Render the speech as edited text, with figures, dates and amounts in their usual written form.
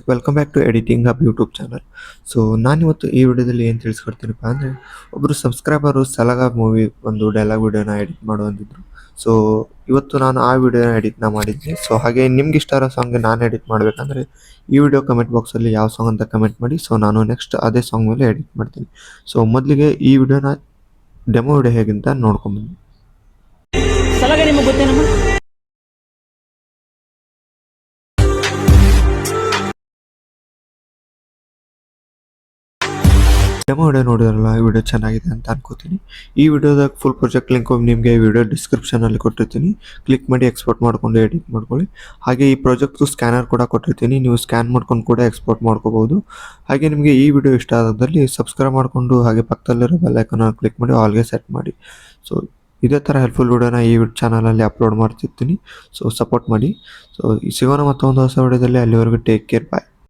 Welcome back to editing hub YouTube channel. So ನಾನಿವತ್ತು ಈ ವಿಡಿಯೋದಲ್ಲಿ ಏನು ತಿಳಿಸ್ಕೊಡ್ತೀನಪ್ಪ ಅಂದರೆ, ಒಬ್ಬರು ಸಬ್ಸ್ಕ್ರೈಬರು ಸಲಾಗ ಮೂವಿ ಒಂದು ಡೈಲಾಗ್ ವಿಡಿಯೋನ ಎಡಿಟ್ ಮಾಡುವಂದಿದ್ರು. ಸೊ ಇವತ್ತು ನಾನು ಆ ವಿಡಿಯೋನ ಎಡಿಟ್ನ ಮಾಡಿದ್ದೆ. ಸೊ ಹಾಗೆ ನಿಮ್ಗೆ ಇಷ್ಟ ಇರೋ ಸಾಂಗ್ ನಾನು ಎಡಿಟ್ ಮಾಡಬೇಕಂದ್ರೆ ಈ ವಿಡಿಯೋ ಕಮೆಂಟ್ ಬಾಕ್ಸಲ್ಲಿ ಯಾವ ಸಾಂಗ್ ಅಂತ ಕಮೆಂಟ್ ಮಾಡಿ. ಸೊ ನಾನು ನೆಕ್ಸ್ಟ್ ಅದೇ ಸಾಂಗ್ ಮೇಲೆ ಎಡಿಟ್ ಮಾಡ್ತೀನಿ. ಸೊ ಮೊದಲಿಗೆ ಈ ವಿಡಿಯೋನ ಡೆಮೋ ವಿಡಿಯೋ ಹೇಗಿಂತ ನೋಡ್ಕೊಂಬಂದು. ಸಲಾಗ ನಿಮಗೆ ಗೊತ್ತೇನಮ್ಮ? ಡೆಮೋ ವಿಡಿಯೋ ನೋಡಿದ್ರಲ್ಲ, ಈ ವಿಡಿಯೋ ಚೆನ್ನಾಗಿದೆ ಅಂತ ಅನ್ಕೋತೀನಿ. ಈ ವಿಡಿಯೋದಾಗ ಫುಲ್ ಪ್ರಾಜೆಕ್ಟ್ ಲಿಂಕ್ ನಿಮಗೆ ವಿಡಿಯೋ ಡಿಸ್ಕ್ರಿಪ್ಷನಲ್ಲಿ ಕೊಟ್ಟಿರ್ತೀನಿ. ಕ್ಲಿಕ್ ಮಾಡಿ ಎಕ್ಸ್ಪೋರ್ಟ್ ಮಾಡ್ಕೊಂಡು ಎಡಿಟ್ ಮಾಡ್ಕೊಳ್ಳಿ. ಹಾಗೆ ಈ ಪ್ರಾಜೆಕ್ಟ್ದು ಸ್ಕ್ಯಾನರ್ ಕೂಡ ಕೊಟ್ಟಿರ್ತೀನಿ, ನೀವು ಸ್ಕ್ಯಾನ್ ಮಾಡ್ಕೊಂಡು ಕೂಡ ಎಕ್ಸ್ಪೋರ್ಟ್ ಮಾಡ್ಕೋಬಹುದು. ಹಾಗೆ ನಿಮಗೆ ಈ ವಿಡಿಯೋ ಇಷ್ಟ ಆದಲ್ಲಿ ಸಬ್ಸ್ಕ್ರೈಬ್ ಮಾಡಿಕೊಂಡು ಹಾಗೆ ಪಕ್ಕದಲ್ಲಿರೋ ಬೆಲ್ ಐಕಾನ್ ಕ್ಲಿಕ್ ಮಾಡಿ ಆಲ್ಗೆ ಸೆಟ್ ಮಾಡಿ. ಸೊ ಇದೇ ಥರ ಹೆಲ್ಪ್ಫುಲ್ ವಿಡಿಯೋನ ಈ ಚಾನಲಲ್ಲಿ ಅಪ್ಲೋಡ್ ಮಾಡ್ತಿರ್ತೀನಿ. ಸೊ ಸಪೋರ್ಟ್ ಮಾಡಿ. ಸೊ ಸಿಗೋಣ ಮತ್ತೊಂದು ಹೊಸ ವಿಡಿಯೋದಲ್ಲಿ. ಅಲ್ಲಿವರೆಗೂ ಟೇಕ್ ಕೇರ್, ಬಾಯ್.